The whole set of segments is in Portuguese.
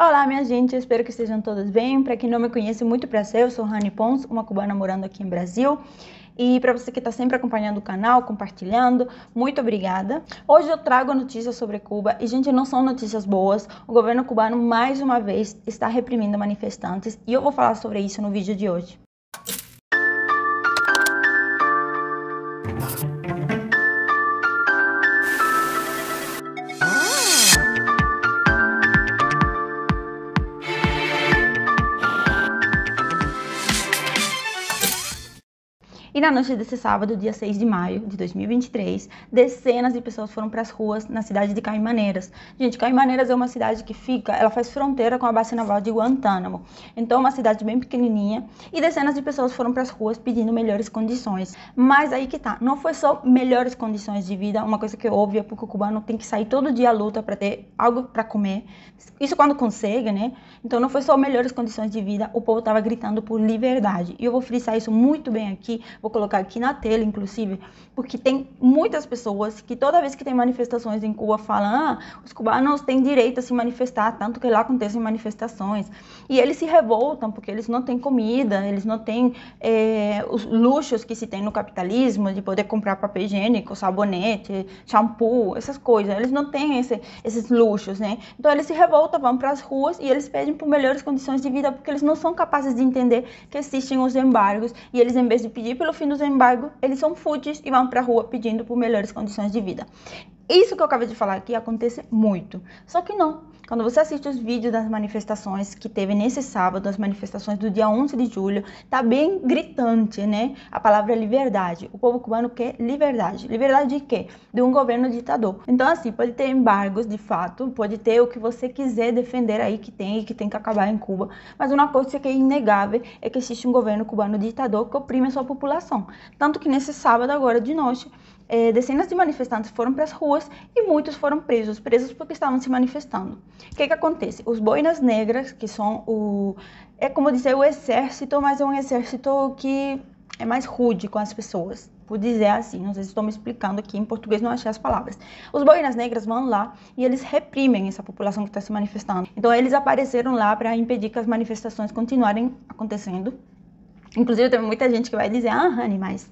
Olá, minha gente, eu espero que estejam todos bem. Para quem não me conhece, muito prazer, eu sou Rani Pons, uma cubana morando aqui em Brasil. E para você que está sempre acompanhando o canal, compartilhando, muito obrigada. Hoje eu trago notícias sobre Cuba e, gente, não são notícias boas. O governo cubano, mais uma vez, está reprimindo manifestantes e eu vou falar sobre isso no vídeo de hoje. E na noite desse sábado, dia 6 de maio de 2023, dezenas de pessoas foram para as ruas na cidade de Caimaneiras. Gente, Caimaneiras é uma cidade que ela faz fronteira com a base naval de Guantánamo. Então é uma cidade bem pequenininha e dezenas de pessoas foram para as ruas pedindo melhores condições. Mas aí que tá, não foi só melhores condições de vida, uma coisa que é óbvia, porque o cubano tem que sair todo dia à luta para ter algo para comer. Isso quando consegue, né? Então não foi só melhores condições de vida, o povo estava gritando por liberdade. E eu vou frisar isso muito bem aqui, vou colocar aqui na tela, inclusive, porque tem muitas pessoas que toda vez que tem manifestações em Cuba falam os cubanos têm direito a se manifestar, tanto que lá acontecem manifestações. E eles se revoltam porque eles não têm comida, eles não têm os luxos que se tem no capitalismo, de poder comprar papel higiênico, sabonete, shampoo, essas coisas. Eles não têm esses luxos, né? Então eles se revoltam, vão para as ruas e eles pedem por melhores condições de vida porque eles não são capazes de entender que existem os embargos e eles, em vez de pedir pelo fim dos embargos, eles são fúteis e vão para a rua pedindo por melhores condições de vida. Isso que eu acabei de falar aqui acontece muito, só que não. Quando você assiste os vídeos das manifestações que teve nesse sábado, as manifestações do dia 11 de julho, tá bem gritante, né? A palavra é liberdade. O povo cubano quer liberdade. Liberdade de quê? De um governo ditador. Então, assim, pode ter embargos, de fato, pode ter o que você quiser defender aí que tem que acabar em Cuba. Mas uma coisa que é inegável é que existe um governo cubano ditador que oprime a sua população. Tanto que nesse sábado, agora de noite, dezenas de manifestantes foram para as ruas e muitos foram presos porque estavam se manifestando. O que acontece? Os boinas negras, que são é como dizer o exército, mas é um exército que é mais rude com as pessoas, por dizer assim, não sei se estou me explicando aqui, em português não achei as palavras. Os boinas negras vão lá e eles reprimem essa população que está se manifestando. Então eles apareceram lá para impedir que as manifestações continuarem acontecendo. Inclusive tem muita gente que vai dizer, Rani, mas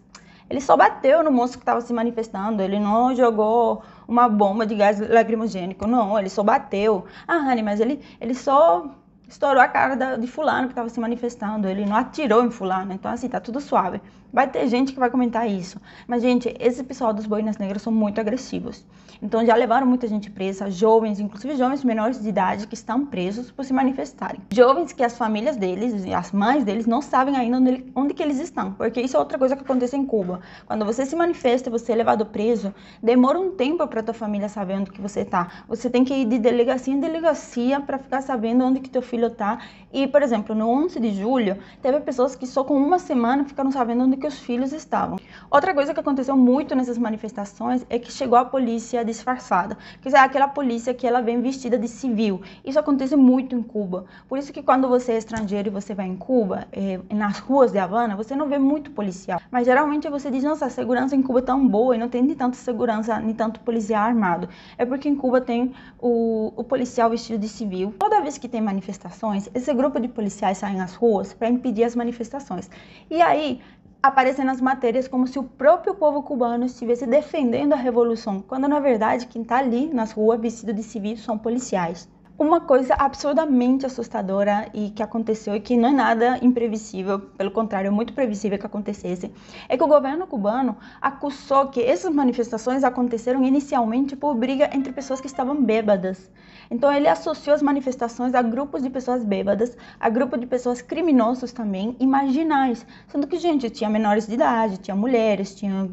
ele só bateu no moço que estava se manifestando, ele não jogou uma bomba de gás lacrimogênico, não, ele só bateu. Rani, mas ele só estourou a cara de fulano que estava se manifestando, ele não atirou em fulano, então assim, tá tudo suave. Vai ter gente que vai comentar isso, mas gente, esse pessoal dos boinas negras são muito agressivos. Então já levaram muita gente presa, jovens, inclusive jovens menores de idade que estão presos por se manifestarem. Jovens que as famílias deles, as mães deles não sabem ainda onde que eles estão, porque isso é outra coisa que acontece em Cuba. Quando você se manifesta e você é levado preso, demora um tempo para tua família saber onde que você está. Você tem que ir de delegacia em delegacia para ficar sabendo onde que teu filho está. E, por exemplo, no 11 de julho, teve pessoas que só com uma semana ficaram sabendo onde que os filhos estavam. Outra coisa que aconteceu muito nessas manifestações é que chegou a polícia disfarçada, que é aquela polícia que ela vem vestida de civil. Isso acontece muito em Cuba. Por isso que quando você é estrangeiro e você vai em Cuba, nas ruas de Havana, você não vê muito policial. Mas geralmente você diz, nossa, a segurança em Cuba é tão boa e não tem nem tanta segurança, nem tanto policial armado. É porque em Cuba tem o policial vestido de civil. Toda vez que tem manifestações, esse grupo de policiais saem às ruas para impedir as manifestações. E aí aparecem nas matérias como se o próprio povo cubano estivesse defendendo a revolução, quando na verdade quem está ali nas ruas vestido de civil são policiais. Uma coisa absurdamente assustadora e que aconteceu e que não é nada imprevisível, pelo contrário, é muito previsível que acontecesse, é que o governo cubano acusou que essas manifestações aconteceram inicialmente por briga entre pessoas que estavam bêbadas. Então ele associou as manifestações a grupos de pessoas bêbadas, a grupos de pessoas criminosos também e marginais, sendo que, gente, tinha menores de idade, tinha mulheres, tinha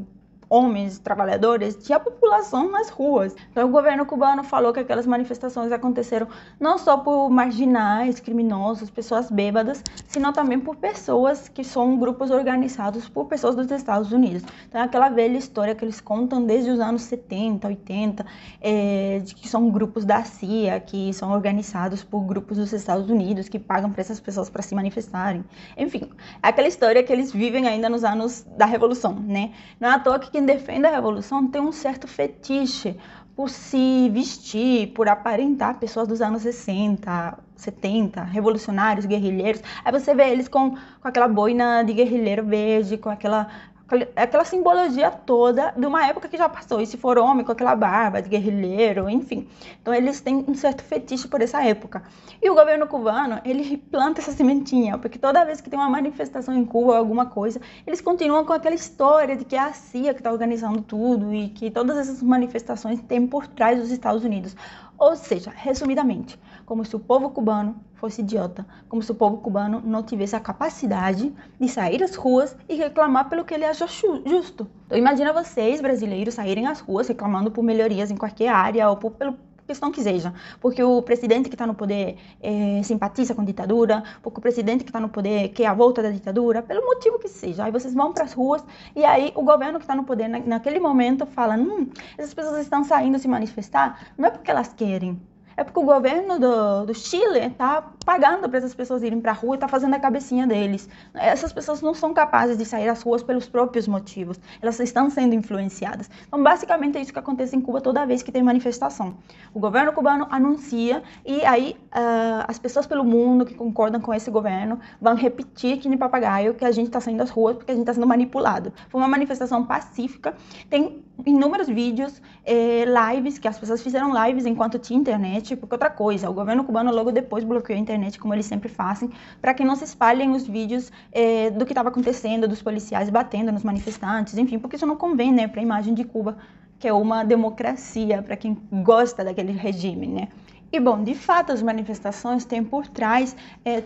homens, trabalhadores, tinha a população nas ruas. Então o governo cubano falou que aquelas manifestações aconteceram não só por marginais, criminosos, pessoas bêbadas, senão também por pessoas que são grupos organizados por pessoas dos Estados Unidos. Então é aquela velha história que eles contam desde os anos 70, 80, de que são grupos da CIA, que são organizados por grupos dos Estados Unidos, que pagam para essas pessoas para se manifestarem. Enfim, é aquela história que eles vivem ainda nos anos da Revolução, né? Não é à toa que quem defende a Revolução tem um certo fetiche por se vestir, por aparentar pessoas dos anos 60, 70, revolucionários, guerrilheiros. Aí você vê eles com aquela boina de guerrilheiro verde, com aquela simbologia toda de uma época que já passou. E se for homem, com aquela barba de guerrilheiro, enfim. Então eles têm um certo fetiche por essa época. E o governo cubano, ele planta essa sementinha, porque toda vez que tem uma manifestação em Cuba ou alguma coisa, eles continuam com aquela história de que é a CIA que está organizando tudo e que todas essas manifestações têm por trás os Estados Unidos. Ou seja, resumidamente, como se o povo cubano fosse idiota, como se o povo cubano não tivesse a capacidade de sair às ruas e reclamar pelo que ele acha justo. Então imagina vocês, brasileiros, saírem às ruas reclamando por melhorias em qualquer área ou pelo questão que seja, porque o presidente que está no poder simpatiza com a ditadura, porque o presidente que está no poder quer a volta da ditadura, pelo motivo que seja. Aí vocês vão para as ruas e aí o governo que está no poder naquele momento fala, essas pessoas estão saindo se manifestar, não é porque elas querem, é porque o governo do Chile está pagando para essas pessoas irem para a rua e está fazendo a cabecinha deles. Essas pessoas não são capazes de sair às ruas pelos próprios motivos. Elas estão sendo influenciadas. Então, basicamente, é isso que acontece em Cuba toda vez que tem manifestação. O governo cubano anuncia e aí as pessoas pelo mundo que concordam com esse governo vão repetir que nem papagaio que a gente está saindo às ruas porque a gente está sendo manipulado. Foi uma manifestação pacífica. Tem inúmeros vídeos, lives, que as pessoas fizeram lives enquanto tinha internet, porque outra coisa, o governo cubano logo depois bloqueou a internet, como eles sempre fazem, para que não se espalhem os vídeos do que estava acontecendo, dos policiais batendo nos manifestantes, enfim, porque isso não convém, né, para a imagem de Cuba, que é uma democracia, para quem gosta daquele regime, né. E, bom, de fato, as manifestações têm por trás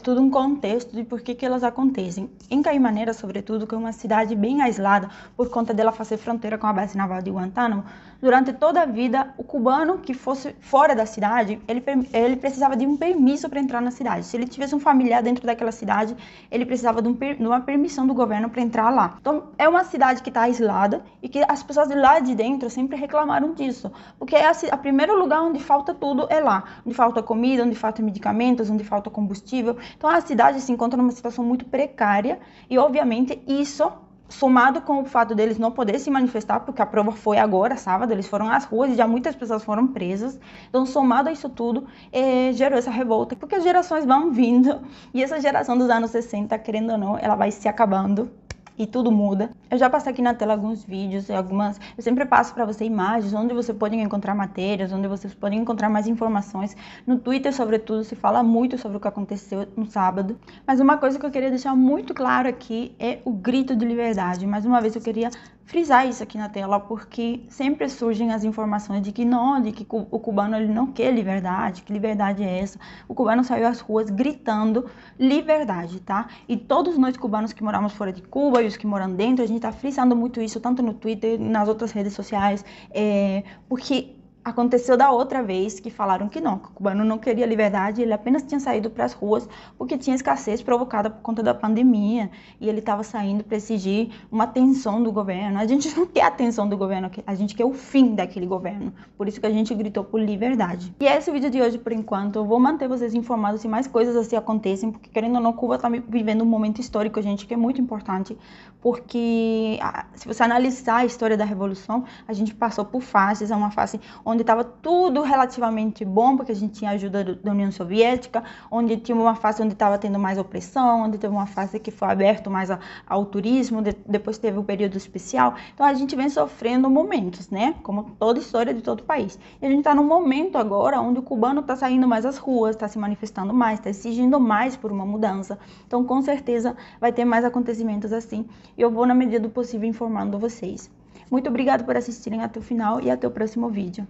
todo um contexto de por que elas acontecem. Em Caimaneira, sobretudo, que é uma cidade bem aislada, por conta dela fazer fronteira com a base naval de Guantánamo, durante toda a vida, o cubano que fosse fora da cidade, ele precisava de um permisso para entrar na cidade. Se ele tivesse um familiar dentro daquela cidade, ele precisava de uma permissão do governo para entrar lá. Então, é uma cidade que está aislada e que as pessoas de lá de dentro sempre reclamaram disso, porque é o primeiro lugar onde falta tudo é lá. Onde falta comida, onde falta medicamentos, onde falta combustível. Então a cidade se encontra numa situação muito precária e, obviamente, isso, somado com o fato deles não poderem se manifestar, porque a prova foi agora, sábado, eles foram às ruas e já muitas pessoas foram presas. Então, somado a isso tudo, gerou essa revolta, porque as gerações vão vindo e essa geração dos anos 60, querendo ou não, ela vai se acabando. E tudo muda. Eu já passei aqui na tela alguns vídeos, eu sempre passo para você imagens, onde você pode encontrar matérias, onde vocês podem encontrar mais informações. No Twitter, sobretudo, se fala muito sobre o que aconteceu no sábado. Mas uma coisa que eu queria deixar muito claro aqui é o grito de liberdade. Mais uma vez, eu queria frisar isso aqui na tela, porque sempre surgem as informações de que o cubano ele não quer liberdade, que liberdade é essa? O cubano saiu às ruas gritando liberdade, tá? E todos nós cubanos que moramos fora de Cuba e os que moram dentro, a gente tá frisando muito isso, tanto no Twitter, nas outras redes sociais, porque aconteceu da outra vez que falaram que o cubano não queria liberdade, ele apenas tinha saído para as ruas porque tinha escassez provocada por conta da pandemia e ele estava saindo para exigir uma atenção do governo. A gente não quer a atenção do governo, a gente quer o fim daquele governo, por isso que a gente gritou por liberdade. E esse é o vídeo de hoje por enquanto, eu vou manter vocês informados se mais coisas assim acontecem, porque querendo ou não, Cuba está vivendo um momento histórico, gente, que é muito importante, porque se você analisar a história da Revolução, a gente passou por fases, é uma fase onde estava tudo relativamente bom, porque a gente tinha ajuda da União Soviética, onde tinha uma fase onde estava tendo mais opressão, onde teve uma fase que foi aberto mais ao turismo, depois teve o período especial. Então a gente vem sofrendo momentos, né? Como toda história de todo país. E a gente está num momento agora onde o cubano está saindo mais às ruas, está se manifestando mais, está exigindo mais por uma mudança. Então com certeza vai ter mais acontecimentos assim. E eu vou, na medida do possível, informando vocês. Muito obrigada por assistirem até o final e até o próximo vídeo.